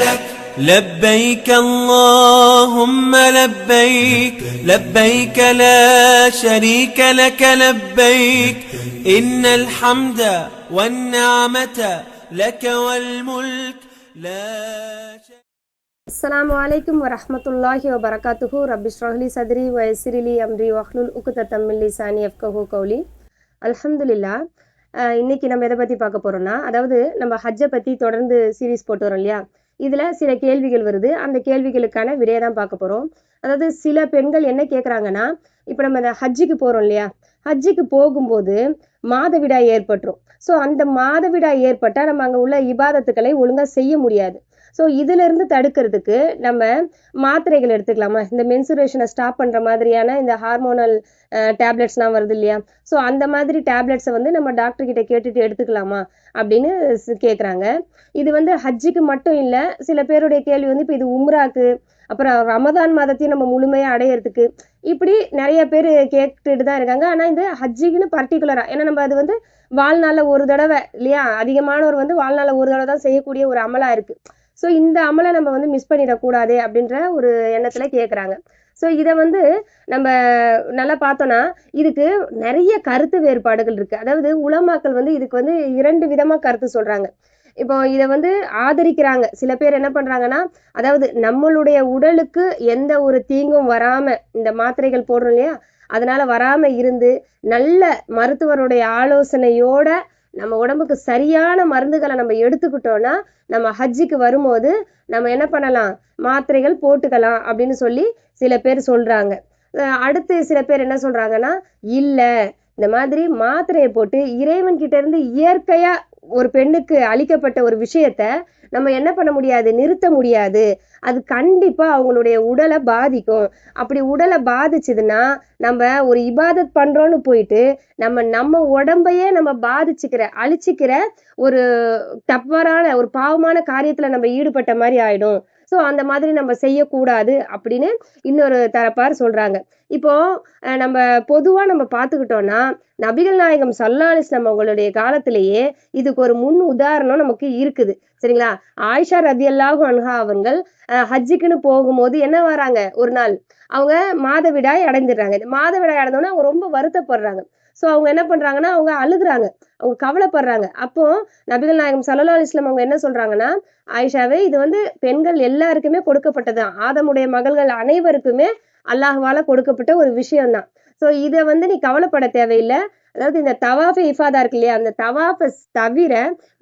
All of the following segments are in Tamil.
لك لبيك اللهم لبيك لبيك لا شريك لك لبيك إن الحمد والنعمة لك والملك لا شريك. السلام عليكم ورحمة الله وبركاته. رب اشرح لي صدري ويسر لي أمري واحلل عقدة من لساني يفقهوا قولي. அல்ஹம்துலில்லாஹ். இன்னைக்கு நம்ம எதை பற்றி பார்க்க போகிறோம்னா, அதாவது நம்ம ஹஜ்ஜை பற்றி தொடர்ந்து சீரீஸ் போட்டு வரோம் இல்லையா. இதில் சில கேள்விகள் வருது, அந்த கேள்விகளுக்கான விடையை தான் பார்க்க போகிறோம். அதாவது சில பெண்கள் என்ன கேட்குறாங்கன்னா, இப்போ நம்ம இந்த ஹஜ்ஜுக்கு போகிறோம் இல்லையா, ஹஜ்ஜுக்கு போகும்போது மாதவிடாய் ஏற்பட்டுரும். ஸோ அந்த மாதவிடாய் ஏற்பட்டால் நம்ம அங்கே உள்ள இபாதத்துக்களை ஒழுங்காக செய்ய முடியாது. ஸோ இதிலிருந்து தடுக்கிறதுக்கு நம்ம மாத்திரைகள் எடுத்துக்கலாமா, இந்த மென்சுரேஷனை ஸ்டாப் பண்ணுற மாதிரியான இந்த ஹார்மோனல் டேப்லெட்ஸ்லாம் வருது இல்லையா. ஸோ அந்த மாதிரி டேப்லெட்ஸை வந்து நம்ம டாக்டர் கிட்ட கேட்டுட்டு எடுத்துக்கலாமா அப்படின்னு கேட்குறாங்க. இது வந்து ஹஜ்ஜுக்கு மட்டும் இல்லை, சில பேருடைய கேள்வி வந்து இப்போ இது உம்ராக்கு, அப்புறம் ரமதான் மாதத்தையும் நம்ம முழுமையாக அடையிறதுக்கு, இப்படி நிறைய பேர் கேட்டுட்டு தான் இருக்காங்க. ஆனால் இந்த ஹஜ்ஜுக்குன்னு பர்டிகுலராக, ஏன்னா நம்ம அது வந்து வாழ்நாளில் ஒரு தடவை இல்லையா, அதிகமானவர் வந்து வாழ்நாளில் ஒரு தடவை தான் செய்யக்கூடிய ஒரு அமலாக இருக்குது. ஸோ இந்த அமலை நம்ம வந்து மிஸ் பண்ணிடக்கூடாது அப்படின்ற ஒரு எண்ணத்தில் கேட்குறாங்க. ஸோ இதை வந்து நம்ம நல்லா பார்த்தோன்னா இதுக்கு நிறைய கருத்து வேறுபாடுகள் இருக்குது. அதாவது உலமாக்கள் வந்து இதுக்கு வந்து 2 விதமாக கருத்து சொல்கிறாங்க. இப்போ இதை வந்து ஆதரிக்கிறாங்க. சில பேர் என்ன பண்ணுறாங்கன்னா, அதாவது நம்மளுடைய உடலுக்கு எந்த ஒரு தீங்கும் வராமல், இந்த மாத்திரைகள் போடுறோம் இல்லையா, அதனால வராமல் இருந்து நல்ல மருத்துவருடைய ஆலோசனையோட நம்ம உடம்புக்கு சரியான மருந்துகளை நம்ம எடுத்துக்கிட்டோம்னா நம்ம ஹஜ்ஜுக்கு வரும்போது நம்ம என்ன பண்ணலாம், மாத்திரைகள் போட்டுக்கலாம் அப்படின்னு சொல்லி சில பேர் சொல்றாங்க. அடுத்து சில பேர் என்ன சொல்றாங்கன்னா, இல்லை இந்த மாதிரி மாத்திரையை போட்டு இறைவன் கிட்ட இருந்து இயற்கையா ஒரு பெண்ணுக்கு அளிக்கப்பட்ட ஒரு விஷயத்த நம்ம என்ன பண்ண முடியாது, நிறுத்த முடியாது. அது கண்டிப்பா அவங்களுடைய உடலை பாதிக்கும். அப்படி உடலை பாதிச்சுதுன்னா நம்ம ஒரு இபாதத் பண்றோம்னு போயிட்டு நம்ம உடம்பையே நம்ம அழிச்சிக்கிற ஒரு தவறான ஒரு பாவமான காரியத்துல நம்ம ஈடுபட்ட மாதிரி ஆயிடும். ஸோ அந்த மாதிரி நம்ம செய்யக்கூடாது அப்படின்னு இன்னொரு தரப்பார் சொல்றாங்க. இப்போ நம்ம பொதுவா நம்ம பார்த்துக்கிட்டோம்னா, நபிகள் நாயகம் ஸல்லல்லாஹு அலைஹி வஸல்லம் அவங்களுடைய காலத்திலேயே இதுக்கு ஒரு முன் உதாரணம் நமக்கு இருக்குது. சரிங்களா. ஆயிஷா ரதியல்லாஹு அன்ஹா அவர்கள் ஹஜ்ஜுக்குன்னு போகும்போது என்ன வராங்க, ஒரு நாள் அவங்க மாதவிடாய் அடைந்துடுறாங்க. மாதவிடாய் அடைந்தோன்னா அவங்க ரொம்ப வருத்தப்படுறாங்க. ஸோ அவங்க என்ன பண்றாங்கன்னா, அவங்க அழுகுறாங்க, அவங்க கவலைப்படுறாங்க. அப்போ நபிகள் நாயகம் ஸல்லல்லாஹு அலைஹி வஸல்லம் அவங்க என்ன சொல்றாங்கன்னா, ஆயிஷாவே இது வந்து பெண்கள் எல்லாருக்குமே கொடுக்கப்பட்டதுதான், ஆதமுடைய மகள்கள் அனைவருக்குமே அல்லாஹ்வால கொடுக்கப்பட்ட ஒரு விஷயம்தான். ஸோ இதை வந்து நீ கவலைப்பட தேவையில்லை. அதாவது இந்த தவாஃபை இஃபாதா இருக்கு இல்லையா, அந்த தவாஃபை தவிர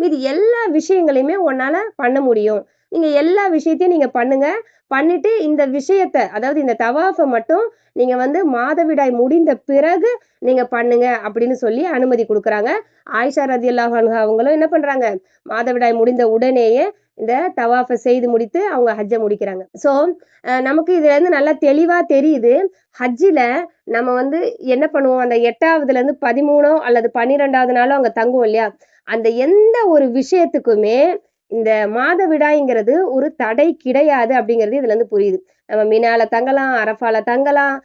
மீதி எல்லா விஷயங்களையுமே உன்னால பண்ண முடியும். நீங்க எல்லா விஷயத்தையும் நீங்க பண்ணுங்க. பண்ணிட்டு இந்த விஷயத்த, அதாவது இந்த தவாஃபை மட்டும் நீங்க வந்து மாதவிடாய் முடிந்த பிறகு நீங்க பண்ணுங்க அப்படின்னு சொல்லி அனுமதி கொடுக்குறாங்க. ஆயிஷா ரதியல்லாஹு அன்ஹா அவங்களும் என்ன பண்றாங்க, மாதவிடாய் முடிந்த உடனேயே இந்த தவாஃபை செய்து முடித்து அவங்க ஹஜ்ஜை முடிக்கிறாங்க. ஸோ நமக்கு இதுல இருந்து நல்லா தெளிவா தெரியுது, ஹஜ்ஜில நம்ம வந்து என்ன பண்ணுவோம், அந்த 8ஆவதுல இருந்து 13 அல்லது 12ஆவது நாளும் அங்க தங்குவோம் இல்லையா, அந்த எந்த ஒரு விஷயத்துக்குமே இந்த மாதவிடாய்ங்கிறது ஒரு தடை கிடையாது அப்படிங்கிறது இதுல இருந்து புரியுது. நம்ம மினால தங்கலாம், அரஃபால தங்கலாம்,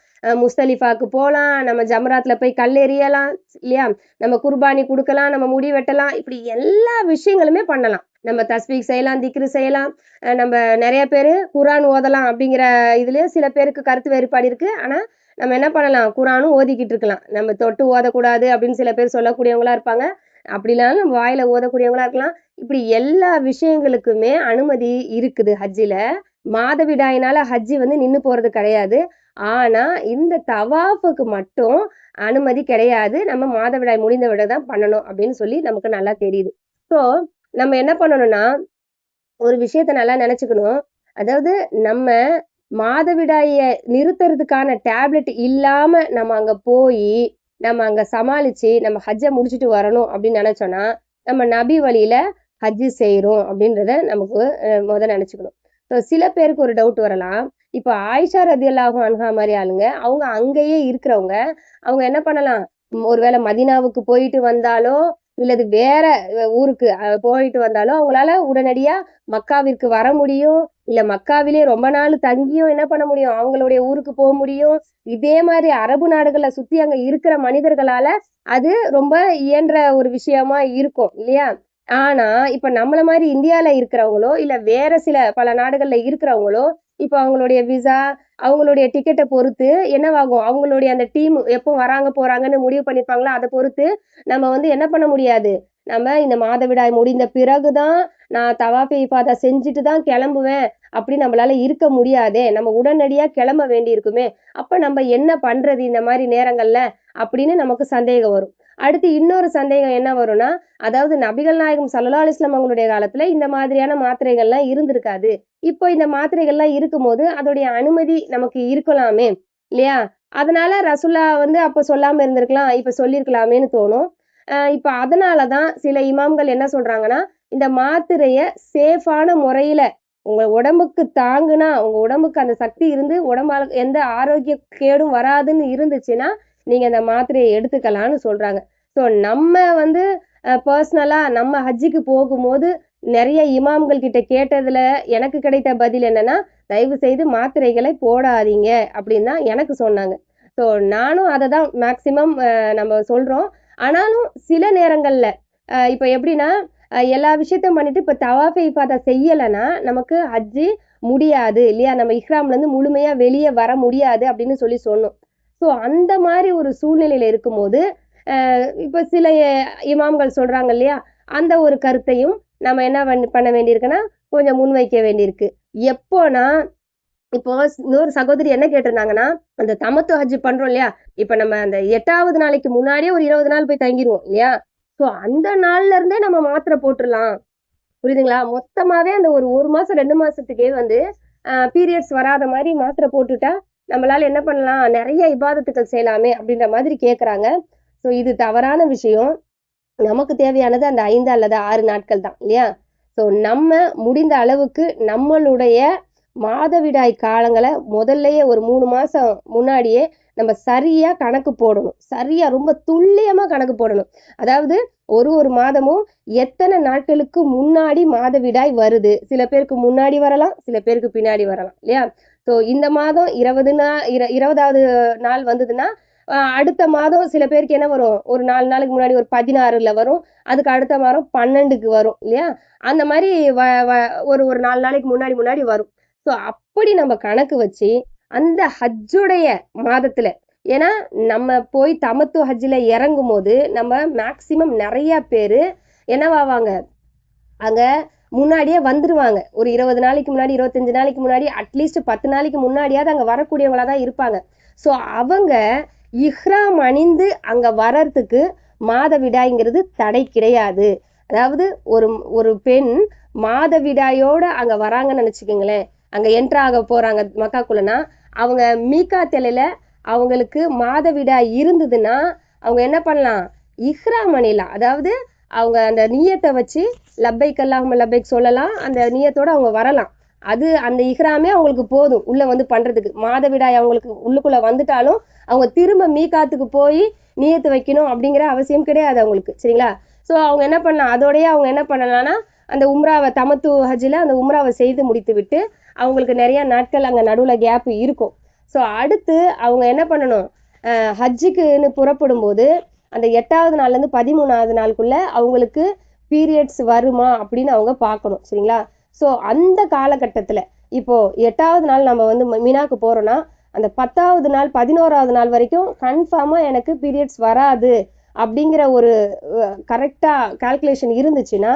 முஸ்தலிஃபாக்கு போகலாம், நம்ம ஜம்ராத்ல போய் கல்லெறியலாம் இல்லையா, நம்ம குர்பானி கொடுக்கலாம், நம்ம முடி வெட்டலாம், இப்படி எல்லா விஷயங்களுமே பண்ணலாம். நம்ம தஸ்பீக் செய்யலாம், திக்ரு செய்யலாம், நம்ம நிறைய பேர் குரான் ஓதலாம். அப்படிங்கிற இதுலயும் சில பேருக்கு கருத்து வேறுபாடு இருக்கு. ஆனா நம்ம என்ன பண்ணலாம், குரானும் ஓதிக்கிட்டு இருக்கலாம். நம்ம தொட்டு ஓதக்கூடாது அப்படின்னு சில பேர் சொல்லக்கூடியவங்களா இருப்பாங்க. அப்படி இல்லாம நம்ம வாயில ஓதக்கூடியவங்களா இருக்கலாம். இப்படி எல்லா விஷயங்களுக்குமே அனுமதி இருக்குது ஹஜ்ஜில. மாதவிடாயினால ஹஜ்ஜி வந்து நின்று போறது கிடையாது. ஆனா இந்த தவாஃபுக்கு மட்டும் அனுமதி கிடையாது. நம்ம மாதவிடாய் முடிந்த விட தான் பண்ணணும் அப்படின்னு சொல்லி நமக்கு நல்லா தெரியுது. ஸோ நம்ம என்ன பண்ணணும்னா, ஒரு விஷயத்த நல்லா நினைச்சுக்கணும். அதாவது நம்ம மாதவிடாய நிறுத்துறதுக்கான டேப்லெட் இல்லாம நம்ம அங்க போய் நம்ம அங்க சமாளிச்சு நம்ம ஹஜ்ஜை முடிச்சுட்டு வரணும் அப்படின்னு நினைச்சோம்னா நம்ம நபி வழியில ஹஜ்ஜு செய்யறோம் அப்படின்றத நமக்கு முதல்ல நினைச்சுக்கணும். ஸோ சில பேருக்கு ஒரு டவுட் வரலாம். இப்போ ஆயிஷா ரதியல்லாஹு அன்ஹா மாதிரி ஆளுங்க, அவங்க அங்கேயே இருக்கிறவங்க, அவங்க என்ன பண்ணலாம், ஒருவேளை மதீனாவுக்கு போயிட்டு வந்தாலோ இல்லது வேற ஊருக்கு போயிட்டு வந்தாலும் அவங்களால உடனடியா மக்காவிற்கு வர முடியும். இல்ல மக்காவிலே ரொம்ப நாள் தங்கியும் என்ன பண்ண முடியும், அவங்களுடைய ஊருக்கு போக முடியும். இதே மாதிரி அரபு நாடுகளை சுத்தி அங்க இருக்கிற மனிதர்களால அது ரொம்ப இயன்ற ஒரு விஷயமா இருக்கும் இல்லையா. ஆனா இப்ப நம்மள மாதிரி இந்தியால இருக்கிறவங்களோ இல்ல வேற சில பல நாடுகள்ல இருக்கிறவங்களோ இப்ப அவங்களுடைய விசா அவங்களுடைய டிக்கெட்டை பொறுத்து என்னவாகும், அவங்களுடைய அந்த டீம் எப்போ வராங்க போறாங்கன்னு முடிவு பண்ணிருப்பாங்களா, அதை பொறுத்து நம்ம வந்து என்ன பண்ண முடியாது. நம்ம இந்த மாதவிடாய் முடிந்த பிறகுதான் நான் தவாஃபே இஃபாதா செஞ்சுட்டு தான் கிளம்புவேன் அப்படி நம்மளால இருக்க முடியாதே, நம்ம உடனடியா கிளம்ப வேண்டி இருக்குமே, அப்ப நம்ம என்ன பண்றது இந்த மாதிரி நேரங்கள்ல அப்படின்னு நமக்கு சந்தேகம் வரும். அடுத்து இன்னொரு சந்தேகம் என்ன வரும்னா, அதாவது நபிகள் நாயகம் ஸல்லல்லாஹு அலைஹி வஸல்லம் அவங்களுடைய காலத்துல இந்த மாதிரியான மாத்திரைகள்லாம் இருந்திருக்காது. இப்போ இந்த மாத்திரைகள்லாம் இருக்கும்போது அதோடைய அனுமதி நமக்கு இருக்கலாமே இல்லையா? அதனால ரசூலுல்லாஹ் வந்து அப்ப சொல்லாம இருந்திருக்கலாம். இப்ப சொல்லியிருக்கலாமேன்னு தோணும். இப்ப அதனால தான் சில இமாம்கள் என்ன சொல்றாங்கன்னா, இந்த மாத்திரைய சேஃபான முறையில உங்க உடம்புக்கு தாங்குனா, உங்க உடம்புக்கு அந்த சக்தி இருந்து உடம்பால எந்த ஆரோக்கிய கேடும் வராதுன்னு இருந்துச்சுன்னா, நீங்க அந்த மாத்திரைய எடுத்துக்கலான்னு சொல்றாங்க. ஸோ நம்ம வந்து பர்சனலா நம்ம ஹஜ்ஜுக்கு போகும்போது நிறைய இமாம்கள் கிட்ட கேட்டதுல எனக்கு கிடைத்த பதில் என்னன்னா, தயவு செய்து மாத்திரைகளை போடாதீங்க அப்படின்னு தான் எனக்கு சொன்னாங்க. ஸோ நானும் அதை தான் மேக்சிமம் நம்ம சொல்றோம். ஆனாலும் சில நேரங்கள்ல இப்ப எப்படின்னா எல்லா விஷயத்தையும் பண்ணிட்டு இப்ப தவாஃபே இஃபாதா செய்யலைன்னா நமக்கு ஹஜ்ஜு முடியாது இல்லையா? நம்ம இஹ்ராம்ல இருந்து முழுமையா வெளியே வர முடியாது அப்படின்னு சொல்லி சொன்னோம். ஸோ அந்த மாதிரி ஒரு சூழ்நிலையில இருக்கும்போது இப்ப சில இமாம்கள் சொல்றாங்க இல்லையா? அந்த ஒரு கருத்தையும் நம்ம என்ன பண்ண வேண்டியிருக்குன்னா, கொஞ்சம் முன்வைக்க வேண்டியிருக்கு. எப்போனா, இப்போ இன்னொரு சகோதரி என்ன கேட்டிருந்தாங்கன்னா, அந்த தமத்து ஹஜ் பண்றோம் இல்லையா? இப்ப நம்ம அந்த 8வது நாளைக்கு முன்னாடியே ஒரு 20 நாள் போய் தங்கிருவோம் இல்லையா? ஸோ அந்த நாள்ல இருந்தே நம்ம மாத்திரை போட்டுறலாம். புரியுதுங்களா? மொத்தமாவே அந்த ஒரு 1 மாசம் 2 மாசத்துக்கே வந்து பீரியட்ஸ் வராத மாரி மாத்திரை போட்டுட்டா, நம்மளால என்ன பண்ணலாம்? நெறைய இபாதத்துக்கள் செய்யலாமே அப்படின்ற மாதிரி கேட்கறாங்க. ஸோ இது தவறான விஷயம். நமக்கு தேவையானது அந்த 5 அல்லது 6 நாட்கள் தான் இல்லையா? ஸோ நம்ம முடிந்த அளவுக்கு நம்மளுடைய மாதவிடாய் காலங்கள முதல்லயே ஒரு 3 மாசம் முன்னாடியே நம்ம சரியா கணக்கு போடணும். சரியா ரொம்ப துல்லியமா கணக்கு போடணும். அதாவது ஒரு மாதமும் எத்தனை நாட்களுக்கு முன்னாடி மாதவிடாய் வருது. சில பேருக்கு முன்னாடி வரலாம், சில பேருக்கு பின்னாடி வரலாம் இல்லையா? ஸோ இந்த மாதம் 20வது நாள் வந்ததுன்னா, அடுத்த மாதம் சில பேருக்கு என்ன வரும்? ஒரு 4 நாளுக்கு முன்னாடி ஒரு 16ல வரும். அதுக்கு அடுத்த வாரம் 12க்கு வரும் இல்லையா? அந்த மாரி வ வ ஒரு ஒரு 4 நாளைக்கு முன்னாடி வரும். ஸோ அப்படி நம்ம கணக்கு வச்சு, அந்த ஹஜ்ஜுடைய மாதத்துல ஏன்னா நம்ம போய் தமத்து ஹஜ்ஜில இறங்கும்போது, நம்ம மேக்ஸிமம் நெறைய பேரு என்னவாவாங்க, அங்க முன்னாடியே வந்துருவாங்க. ஒரு 20 நாளைக்கு முன்னாடி, 25 நாளைக்கு முன்னாடி, அட்லீஸ்ட் 10 நாளைக்கு முன்னாடியாவது அங்க வரக்கூடியவங்களா தான் இருப்பாங்க. ஸோ அவங்க இஹ்ராம் அணிந்து அங்க வர்றதுக்கு மாதவிடாய்ங்கிறது தடை கிடையாது. அதாவது ஒரு ஒரு பெண் மாதவிடாயோட அங்க வராங்கன்னு நினைச்சுக்கோங்களேன், அங்க என்டர் ஆக போறாங்க மக்காக்குள்ளனா, அவங்க மீகாத் எல்லையில அவங்களுக்கு மாதவிடாய் இருந்ததுன்னா, அவங்க என்ன பண்ணலாம்? இஹ்ராம் அணியலாம். அதாவது அவங்க அந்த நியத்தை வச்சு லப்பைக் அல்லாஹும்ம லப்பைக் சொல்லலாம். அந்த நியத்தோட அவங்க வரலாம். அது அந்த இஹ்ராமே அவங்களுக்கு போதும் உள்ள வந்து பண்றதுக்கு. மாதவிடாய் அவங்களுக்கு உள்ளுக்குள்ள வந்துட்டாலும் அவங்க திரும்ப மீகாத்துக்கு போய் நியத்து வைக்கணும் அப்படிங்கிற அவசியம் கிடையாது அவங்களுக்கு. சரிங்களா? ஸோ அவங்க என்ன பண்ணலாம்? அதோடய அவங்க என்ன பண்ணலாம்னா, அந்த உம்ராவை தமத்து ஹஜ்ஜில் அந்த உம்ராவை செய்து முடித்து விட்டு அவங்களுக்கு நிறைய நாட்கள் அங்கே நடுவில் கேப் இருக்கும். ஸோ அடுத்து அவங்க என்ன பண்ணணும்? ஹஜ்ஜுக்குன்னு புறப்படும் போது அந்த 8வது நாள்லேருந்து 13வது நாளுக்குள்ள அவங்களுக்கு பீரியட்ஸ் வருமா அப்படின்னு அவங்க பார்க்கணும். சரிங்களா? ஸோ அந்த காலகட்டத்தில் இப்போ 8வது நாள் நம்ம வந்து மினாக்கு போறோம்னா, அந்த 10வது நாள் 11வது நாள் வரைக்கும் கன்ஃபார்மா எனக்கு பீரியட்ஸ் வராது அப்படிங்கிற ஒரு கரெக்டா கால்குலேஷன் இருந்துச்சுன்னா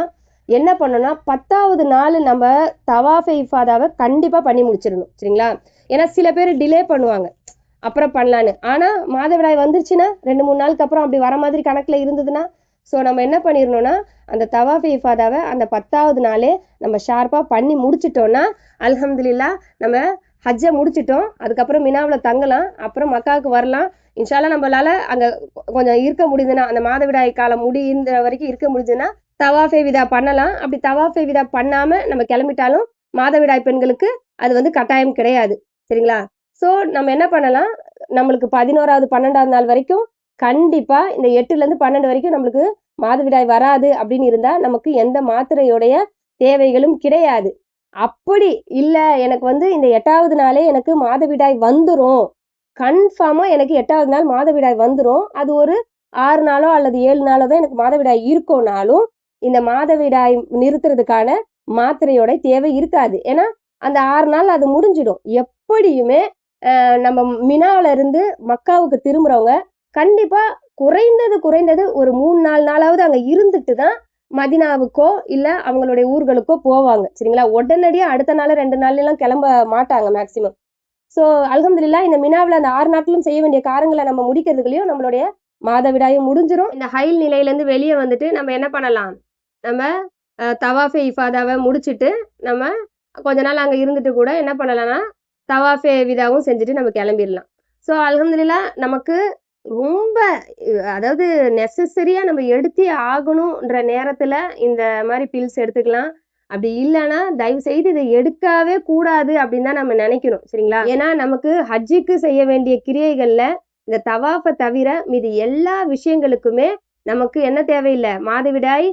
என்ன பண்ணணும்னா, 10வது நாள் நம்ம தவாஃபே இஃபாதாவை கண்டிப்பா பண்ணி முடிச்சிடணும். சரிங்களா? ஏன்னா சில பேர் டிலே பண்ணுவாங்க, அப்புறம் பண்ணலான்னு. ஆனா மாதவிடாய் வந்துருச்சுன்னா 2-3 நாளுக்கு அப்புறம் அப்படி வர மாதிரி கணக்குல இருந்ததுன்னா, ஸோ நம்ம என்ன பண்ணிடணும்னா, அந்த தவாஃபே இஃபாதாவை அந்த 10வது நாளே நம்ம ஷார்ப்பா பண்ணி முடிச்சிட்டோம்னா, அல்ஹம்துலில்லாஹ் நம்ம ஹஜ்ஜை முடிச்சிட்டோம். அதுக்கப்புறம் மினாவில் தங்கலாம், அப்புறம் மக்காவுக்கு வரலாம். இன்ஷால்லா நம்மளால அங்க கொஞ்சம் இருக்க முடியுதுன்னா, அந்த மாதவிடாய் காலம் முடிந்த வரைக்கும் இருக்க முடியுதுன்னா தவாஃபே விதா பண்ணலாம். அப்படி தவாஃபே விதா பண்ணாம நம்ம கிளம்பிட்டாலும் மாதவிடாய் பெண்களுக்கு அது வந்து கட்டாயம் கிடையாது. சரிங்களா? ஸோ நம்ம என்ன பண்ணலாம், நம்மளுக்கு 11வது 12வது நாள் வரைக்கும் கண்டிப்பா இந்த 8லேருந்து 12 வரைக்கும் நம்மளுக்கு மாதவிடாய் வராது அப்படின்னு இருந்தா நமக்கு எந்த மாத்திரையுடைய தேவைகளும் கிடையாது. அப்படி இல்ல எனக்கு வந்து இந்த 8வது நாளே எனக்கு மாதவிடாய் வந்துரும், கன்ஃபார்மா எனக்கு 8வது நாள் மாதவிடாய் வந்துரும், அது ஒரு 6 நாளோ அல்லது 7 நாளோ தான் எனக்கு மாதவிடாய் இருக்கும்னாலும் இந்த மாதவிடாய் நிறுத்துறதுக்கான மாத்திரையோட தேவை இருக்காது. ஏன்னா அந்த 6 நாள் அது முடிஞ்சிடும். எப்படியுமே நம்ம மினால இருந்து மக்காவுக்கு திரும்புறவங்க கண்டிப்பா குறைந்தது ஒரு 3-4 நாளாவது அங்க இருந்துட்டு தான் மதினாவுக்கோ இல்ல அவங்களுடைய ஊர்களுக்கோ போவாங்க. சரிங்களா? உடனடியா அடுத்த நாள் 2 நாள்ல எல்லாம் கிளம்ப மாட்டாங்க மேக்சிமம். ஸோ அல்ஹம்துலில்லாஹ் இந்த மினாவில் அந்த 6 நாட்களும் செய்ய வேண்டிய காரியங்களை நம்ம முடிக்கிறதுக்குள்ளேயும் நம்மளுடைய மாதவிடாயும் முடிஞ்சிரும். இந்த ஹைல் நிலையிலேருந்து வெளியே வந்துட்டு நம்ம என்ன பண்ணலாம், நம்ம தவாஃபே இஃபாதாவை முடிச்சுட்டு நம்ம கொஞ்ச நாள் அங்கே இருந்துட்டு கூட என்ன பண்ணலாம்னா தவாஃபே விதாவும் செஞ்சுட்டு நம்ம கிளம்பிடலாம். ஸோ அல்ஹம்துலில்லாஹ் நமக்கு ரொம்ப அதாவது நெசசரியா நம்ம எடுத்தே ஆகணும்ன்ற நேரத்துல இந்த மாதிரி பில்ஸ் எடுத்துக்கலாம். அப்படி இல்லைன்னா தயவு செய்து இதை எடுக்கவே கூடாது அப்படின்னு தான் நம்ம நினைக்கணும். சரிங்களா? ஏன்னா நமக்கு ஹஜ்ஜுக்கு செய்ய வேண்டிய கிரியைகள்ல இந்த தவாஃபை தவிர மீது எல்லா விஷயங்களுக்குமே நமக்கு என்ன தேவையில்லை, மாதவிடாய்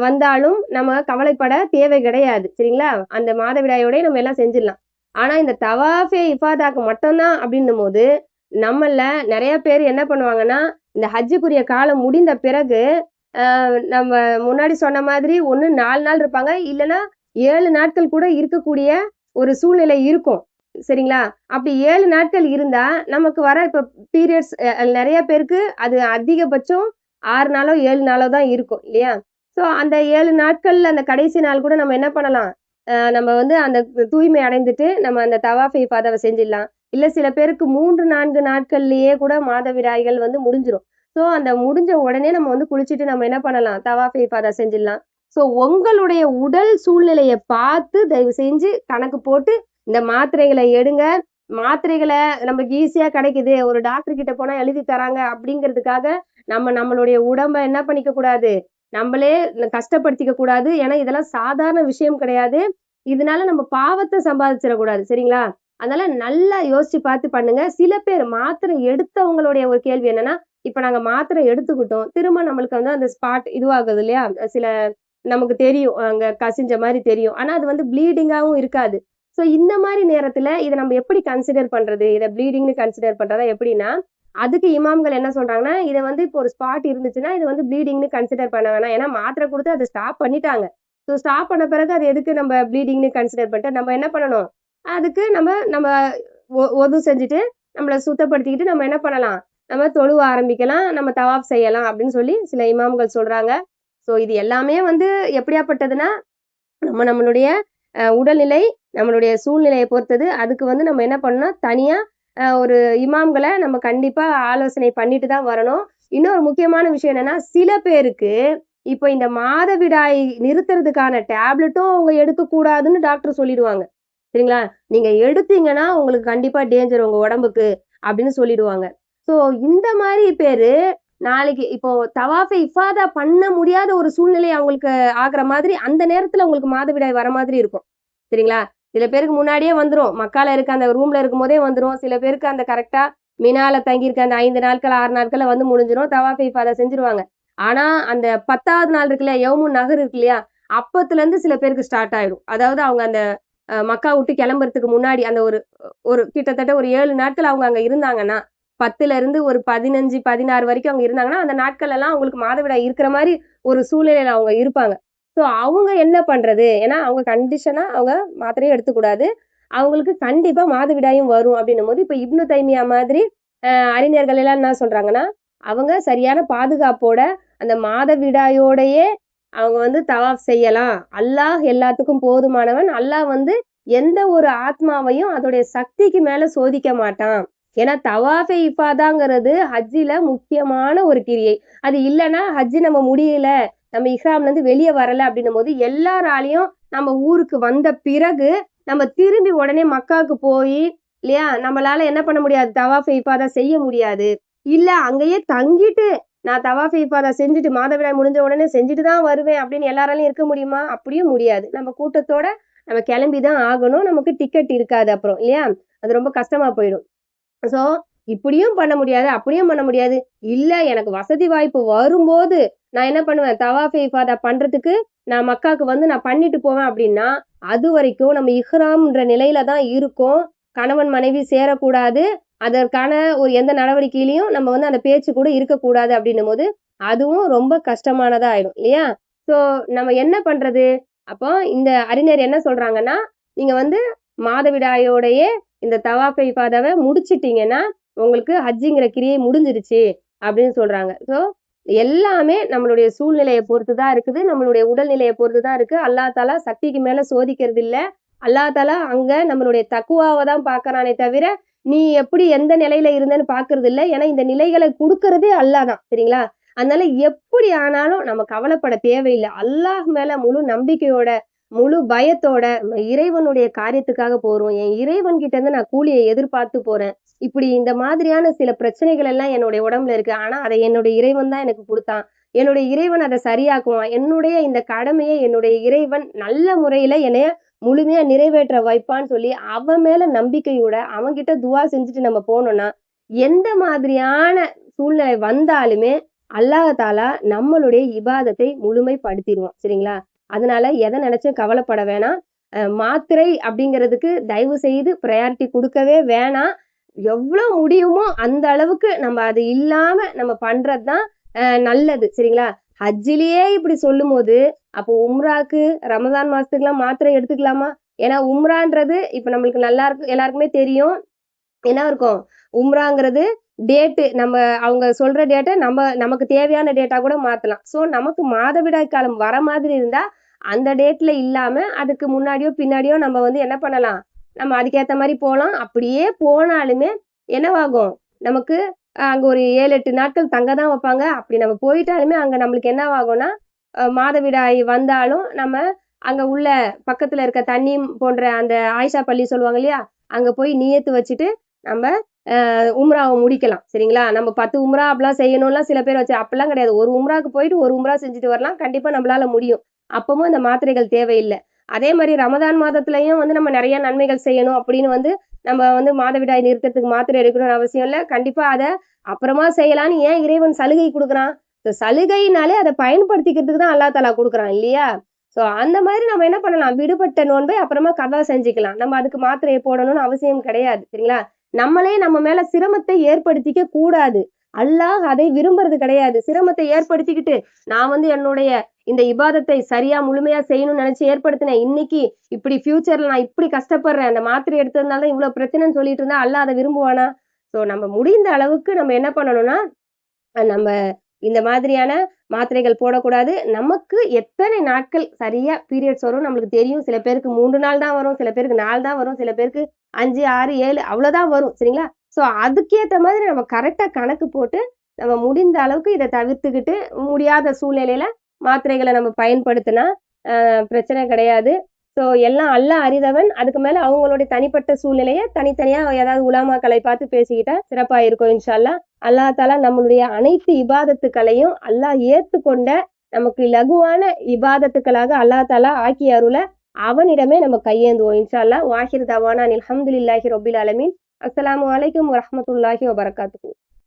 வந்தாலும் நம்ம கவலைப்பட தேவை கிடையாது. சரிங்களா? அந்த மாதவிடாயோடய நம்ம எல்லாம் செஞ்சிடலாம். ஆனா இந்த தவாஃபே இஃபாதாக்கு மட்டும்தான் அப்படின்னும் போது நம்மள நிறைய பேர் என்ன பண்ணுவாங்கன்னா, இந்த ஹஜ்ஜுக்குரிய காலம் முடிந்த பிறகு நம்ம முன்னாடி சொன்ன மாதிரி ஒன்று 4 நாள் இருப்பாங்க, இல்லைன்னா 7 நாட்கள் கூட இருக்கக்கூடிய ஒரு சூழ்நிலை இருக்கும். சரிங்களா? அப்படி 7 நாட்கள் இருந்தா நமக்கு வர இப்போ பீரியட்ஸ் நிறைய பேருக்கு அது அதிகபட்சம் 6 நாளோ 7 நாளோ தான் இருக்கும் இல்லையா? ஸோ அந்த 7 நாட்கள்ல அந்த கடைசி நாள் கூட நம்ம என்ன பண்ணலாம், நம்ம வந்து அந்த தூய்மை அடைந்துட்டு நம்ம அந்த தவாஃபை இஃபாதாவை செஞ்சிடலாம். இல்ல சில பேருக்கு 3-4 நாட்கள்லயே கூட மாதவிடாய்கள் வந்து முடிஞ்சிடும். ஸோ அந்த முடிஞ்ச உடனே நம்ம வந்து குளிச்சுட்டு நம்ம என்ன பண்ணலாம், தவாஃபே இஃபாதா செஞ்சிடலாம். ஸோ உங்களுடைய உடல் சூழ்நிலையை பார்த்து தயவு செஞ்சு கணக்கு போட்டு இந்த மாத்திரைகளை எடுங்க. மாத்திரைகளை நமக்கு ஈஸியா கிடைக்குது, ஒரு டாக்டர் கிட்ட போனா எழுதி தராங்க அப்படிங்கிறதுக்காக நம்மளுடைய உடம்ப என்ன பண்ணிக்க கூடாது, நம்மளே கஷ்டப்படுத்திக்க கூடாது. ஏன்னா இதெல்லாம் சாதாரண விஷயம் கிடையாது. இதனால நம்ம பாவத்தை சம்பாதிச்சிடக்கூடாது. சரிங்களா? அதனால நல்லா யோசிச்சு பார்த்து பண்ணுங்க. சில பேர் மாத்திரை எடுத்தவங்களுடைய ஒரு கேள்வி என்னன்னா, இப்ப நாங்க மாத்திரை எடுத்துக்கிட்டோம், திரும்ப நம்மளுக்கு வந்து அந்த ஸ்பாட் இதுவாகுது இல்லையா, சில நமக்கு தெரியும், அங்க கசிஞ்ச மாதிரி தெரியும். ஆனா அது வந்து ப்ளீடிங்காவும் இருக்காது. ஸோ இந்த மாதிரி நேரத்துல இதை நம்ம எப்படி கன்சிடர் பண்றது, இதை ப்ளீடிங்னு கன்சிடர் பண்றதா எப்படின்னா, அதுக்கு இமாம்கள் என்ன சொல்றாங்கன்னா, இதை வந்து இப்போ ஒரு ஸ்பாட் இருந்துச்சுன்னா இது வந்து ப்ளீடிங்னு கன்சிடர் பண்ண வேணாம். ஏன்னா மாத்திரை கொடுத்து அதை ஸ்டாப் பண்ணிட்டாங்க. ஸோ ஸ்டாப் பண்ண பிறகு அது எதுக்கு நம்ம ப்ளீடிங்னு கன்சிடர் பண்ணிட்டு நம்ம என்ன பண்ணணும், அதுக்கு நம்ம ஒது செஞ்சுட்டு நம்மளை சுத்தப்படுத்திக்கிட்டு நம்ம என்ன பண்ணலாம், நம்ம தொழுவ ஆரம்பிக்கலாம், நம்ம தவாப் செய்யலாம் அப்படின்னு சொல்லி சில இமாம்கள் சொல்றாங்க. ஸோ இது எல்லாமே வந்து எப்படியாப்பட்டதுன்னா, நம்மளுடைய உடல்நிலை நம்மளுடைய சூழ்நிலையை பொறுத்தது. அதுக்கு வந்து நம்ம என்ன பண்ணணும், தனியா ஒரு இமாம்களை நம்ம கண்டிப்பா ஆலோசனை பண்ணிட்டு தான் வரணும். இன்னொரு முக்கியமான விஷயம் என்னன்னா, சில பேருக்கு இப்போ இந்த மாதவிடாய் நிறுத்துறதுக்கான டேப்லெட்டும் அவங்க எடுக்கக்கூடாதுன்னு டாக்டர் சொல்லிடுவாங்க. சரிங்களா? நீங்க எடுத்தீங்கன்னா உங்களுக்கு கண்டிப்பா டேஞ்சர் உங்க உடம்புக்கு அப்படின்னு சொல்லிடுவாங்க. ஸோ இந்த மாதிரி பேரு நாளைக்கு இப்போ தவாஃபை இஃபாதா பண்ண முடியாத ஒரு சூழ்நிலை அவங்களுக்கு ஆகுற மாதிரி அந்த நேரத்துல உங்களுக்கு மாதவிடாய் வர மாதிரி இருக்கும். சரிங்களா? சில பேருக்கு முன்னாடியே வந்துடும், மக்கால இருக்க அந்த ரூம்ல இருக்கும் போதே வந்துடும். சில பேருக்கு அந்த கரெக்டா மினால தங்கியிருக்க அந்த 5 நாட்கள் 6 நாட்கள்ல வந்து முடிஞ்சிடும், தவாஃபை இஃபாதா செஞ்சிருவாங்க. ஆனா அந்த 10வது நாள் இருக்கு இல்லையா, யௌமுன் நஹர் இருக்கு இல்லையா, அப்பத்துல இருந்து சில பேருக்கு ஸ்டார்ட் ஆயிடும். அதாவது அவங்க அந்த மக்கா விட்டு கிளம்புறதுக்கு முன்னாடி அந்த ஒரு கிட்டத்தட்ட ஒரு 7 நாட்கள் அவங்க அங்க இருந்தாங்கன்னா, 10ல இருந்து ஒரு 15 16 வரைக்கும் அவங்க இருந்தாங்கன்னா, அந்த நாட்கள் எல்லாம் அவங்களுக்கு மாதவிடாய் இருக்கிற மாதிரி ஒரு சூழ்நிலையில அவங்க இருப்பாங்க. ஸோ அவங்க என்ன பண்றது, ஏன்னா அவங்க கண்டிஷனா அவங்க மாத்திரையும் எடுத்துக்கூடாது, அவங்களுக்கு கண்டிப்பா மாதவிடாயும் வரும் அப்படின்னும் போது, இப்ப இப்னு தைமியா மாதிரி அறிஞர்கள் எல்லாம் என்ன சொல்றாங்கன்னா, அவங்க சரியான பாதுகாப்போட அந்த மாதவிடாயோடையே அவங்க வந்து தவாஃப் செய்யலாம். அல்லாஹ் எல்லாத்துக்கும் போதுமானவன். அல்லாஹ் வந்து எந்த ஒரு ஆத்மாவையும் அதோடைய சக்திக்கு மேல சோதிக்க மாட்டான். ஏன்னா தவாஃபே இஃபாதாங்கிறது ஹஜ்ஜில முக்கியமான ஒரு கிரியை. அது இல்லைன்னா ஹஜ்ஜி நம்ம முடியல, நம்ம இஹ்ராம்ல இருந்து வெளியே வரல அப்படின்னும் போது எல்லாராலையும் நம்ம ஊருக்கு வந்த பிறகு நம்ம திரும்பி உடனே மக்காவுக்கு போய் இல்லையா, நம்மளால என்ன பண்ண முடியாது, தவாஃபே இஃபாதா செய்ய முடியாது. இல்ல அங்கேயே தங்கிட்டு நான் தவாஃபே இஃபாதா செஞ்சுட்டு மாதவிடாய் முடிஞ்ச உடனே செஞ்சுட்டு தான் வருவேன் அப்படின்னு எல்லாராலையும் இருக்க முடியுமா? அப்படியும் முடியாது. நம்ம கூட்டத்தோட நம்ம கிளம்பி தான் ஆகணும். நமக்கு டிக்கெட் இருக்காது அப்புறம் இல்லையா, அது ரொம்ப கஷ்டமா போயிடும். ஸோ இப்படியும் பண்ண முடியாது, அப்படியும் பண்ண முடியாது. இல்ல எனக்கு வசதி வாய்ப்பு வரும்போது நான் என்ன பண்ணுவேன், தவாஃபே இஃபாதா பண்றதுக்கு நான் மக்காவுக்கு வந்து நான் பண்ணிட்டு போவேன் அப்படின்னா, அது வரைக்கும் நம்ம இஹ்ராம்ன்ற நிலையில தான் இருக்கோம். கணவன் மனைவி சேரக்கூடாது, அதற்கான ஒரு எந்த நடவடிக்கையிலையும் நம்ம வந்து அந்த பேச்சு கூட இருக்கக்கூடாது அப்படின்னும் போது அதுவும் ரொம்ப கஷ்டமானதா ஆயிடும் இல்லையா? ஸோ நம்ம என்ன பண்றது? அப்போ இந்த அறிஞர் என்ன சொல்றாங்கன்னா, நீங்க வந்து மாதவிடாயோடைய இந்த தவாஃபை இஃபாதாவை முடிச்சிட்டீங்கன்னா உங்களுக்கு ஹஜ்ஜிங்கிற கிரியை முடிஞ்சிருச்சு அப்படின்னு சொல்றாங்க. ஸோ எல்லாமே நம்மளுடைய சூழ்நிலையை பொறுத்து தான் இருக்குது, நம்மளுடைய உடல்நிலையை பொறுத்து தான் இருக்கு. அல்லாஹ் தாலா சக்திக்கு மேல சோதிக்கிறது இல்ல. அல்லாஹ் தாலா அங்க நம்மளுடைய தக்குவாவை தான் பார்க்கறானே தவிர, நீ எப்படி எந்த நிலையில இருந்தேன்னு பார்க்கறது இல்ல. ஏன்னா இந்த நிலைகளை கொடுக்கறதே அல்லாஹ் தான். சரிங்களா? அதனால எப்படி ஆனாலும் நம்ம கவலைப்பட தேவையில்லை. அல்லாஹ் மேல முழு நம்பிக்கையோட, முழு பயத்தோட இறைவனுடைய காரியத்துக்காக போறோம். என் இறைவன் கிட்ட இருந்து நான் கூலியை எதிர்பார்த்து போறேன். இப்படி இந்த மாதிரியான சில பிரச்சனைகள் எல்லாம் என்னுடைய உடம்புல இருக்கு. ஆனா அதை என்னுடைய இறைவன் தான் எனக்கு குடுத்தான். என்னுடைய இறைவன் அதை சரியாக்குவான். என்னுடைய இந்த கடமையை என்னுடைய இறைவன் நல்ல முறையில என்னைய முழுமையா நிறைவேற்ற வைப்பான்னு சொல்லி அவன் மேல நம்பிக்கையோட அவன்கிட்ட துவா செஞ்சுட்டு நம்ம போனோம்னா, எந்த மாதிரியான சூழ்நிலை வந்தாலுமே அல்லாஹ் தாலா நம்மளுடைய இபாதத்தை முழுமைப்படுத்திடுவான். சரிங்களா? அதனால எதை நினைச்சும் கவலைப்பட வேணாம். மாத்திரை அப்படிங்கிறதுக்கு தயவு செய்து ப்ரையாரிட்டி கொடுக்கவே வேணாம். எவ்வளவு முடியுமோ அந்த அளவுக்கு நம்ம அது இல்லாம நம்ம பண்றதுதான் நல்லது. சரிங்களா? ஹஜ்ஜிலேயே இப்படி சொல்லும் போது அப்போ உம்ராக்கு ரமதான் மாசத்துக்குலாம் மாத்திரை எடுத்துக்கலாமா? ஏன்னா உம்ரான்றது இப்ப நம்மளுக்கு நல்லா இருக்கு, எல்லாருக்குமே தெரியும். என்ன இருக்கும்? உம்ராங்கிறது டேட்டு நம்ம அவங்க சொல்ற டேட்டை நமக்கு தேவையான டேட்டா கூட மாத்தலாம். ஸோ நமக்கு மாதவிடாய் காலம் வர மாதிரி இருந்தா அந்த டேட்ல இல்லாம அதுக்கு முன்னாடியோ பின்னாடியோ நம்ம வந்து என்ன பண்ணலாம்? நம்ம அதுக்கேத்த மாதிரி போகலாம். அப்படியே போனாலுமே என்னவாகும்? நமக்கு அங்க ஒரு 7-8 நாட்கள் தங்க தான் வைப்பாங்க. அப்படி நம்ம போயிட்டாலுமே அங்க நம்மளுக்கு என்னவாகும்னா, மாதவிடாய் வந்தாலும் நம்ம அங்க உள்ள பக்கத்துல இருக்க தண்ணி போன்ற அந்த ஆயிஷா பள்ளி சொல்லுவாங்க இல்லையா? அங்க போய் நியத்து வச்சுட்டு நம்ம உம்ராவை முடிக்கலாம். சரிங்களா? நம்ம 10 உம்ரா அப்படிலாம் செய்யணும்லாம் சில பேர் வச்சு அப்படிலாம் கிடையாது. ஒரு உம்ராக்கு போயிட்டு ஒரு உம்ரா செஞ்சுட்டு வரலாம். கண்டிப்பா நம்மளால முடியும். அப்பவும் இந்த மாத்திரைகள் தேவையில்லை. அதே மாதிரி ரமதான் மாதத்துலயும் வந்து நம்ம நிறைய நன்மைகள் செய்யணும் அப்படின்னு வந்து நம்ம வந்து மாதவிடாய் நிறுத்தத்துக்கு மாத்திரை எடுக்கணும்னு அவசியம் இல்லை. கண்டிப்பா அதை அப்புறமா செய்யலான்னு ஏன் இறைவன் சலுகை கொடுக்குறான்? சலுகைனாலே அதை பயன்படுத்திக்கிறதுக்கு தான் அல்லாஹ் தாலா கொடுக்குறான் இல்லையா? சோ அந்த மாதிரி நம்ம என்ன பண்ணலாம்? விடுபட்ட நோன்பை அப்புறமா கதா செஞ்சுக்கலாம். நம்ம அதுக்கு மாத்திரையை போடணும்னு அவசியம் கிடையாது. சரிங்களா? நம்மளே நம்ம மேல சிரமத்தை ஏற்படுத்திக்க கூடாது. அல்லாஹ் அதை விரும்புறது கிடையாது. சிரமத்தை ஏற்படுத்திக்கிட்டு நான் வந்து என்னுடைய இந்த இபாதத்தை சரியா முழுமையா செய்யணும்னு நினைச்சு ஏற்படுத்தினேன். இன்னைக்கு இப்படி ஃபியூச்சர்ல நான் இப்படி கஷ்டப்படுறேன். அந்த மாத்திரை எடுத்ததுனால தான் இவ்வளவு பிரச்சனைன்னு சொல்லிட்டு இருந்தா அல்லாஹ் அதை விரும்புவானா? சோ நம்ம முடிந்த அளவுக்கு நம்ம என்ன பண்ணணும்னா, நம்ம இந்த மாதிரியான மாத்திரைகள் போடக்கூடாது. நமக்கு எத்தனை நாட்கள் சரியா பீரியட்ஸ் வரும் நம்மளுக்கு தெரியும். சில பேருக்கு 3 நாள் தான் வரும், சில பேருக்கு 4 தான் வரும், சில பேருக்கு 5, 6, 7 அவ்வளவுதான் வரும். சரிங்களா? சோ அதுக்கேத்த மாதிரி நம்ம கரெக்டா கணக்கு போட்டு நம்ம முடிந்த அளவுக்கு இதை தவிர்த்துக்கிட்டு முடியாத சூழ்நிலையில மாத்திரைகளை நம்ம பயன்படுத்தினா பிரச்சனை கிடையாது. ஸோ எல்லாம் அல்லாஹ் அறிந்தவன். அதுக்கு மேல அவங்களுடைய தனிப்பட்ட சூழ்நிலையை தனித்தனியா ஏதாவது உலமாக்களை பார்த்து பேசிக்கிட்டா சிறப்பா இருக்கும் இன்ஷா அல்லாஹ். அல்லாஹ் தாலா நம்மளுடைய அனைத்து இபாதத்துக்களையும் அல்லாஹ் ஏற்றுக்கொண்ட நமக்கு லகுவான இபாதத்துக்களாக அல்லாஹ் தாலா ஆக்கி அருள அவனிடமே நம்ம கையேந்துவோம் இன்ஷா அல்லாஹ். வாஹிர் தவானா அல்ஹம்துலில்லாஹி ரப்பில் ஆலமீன். அஸ்ஸலாமு அலைக்கும் வரஹ்மத்துல்லாஹி வபரகாத்துஹு.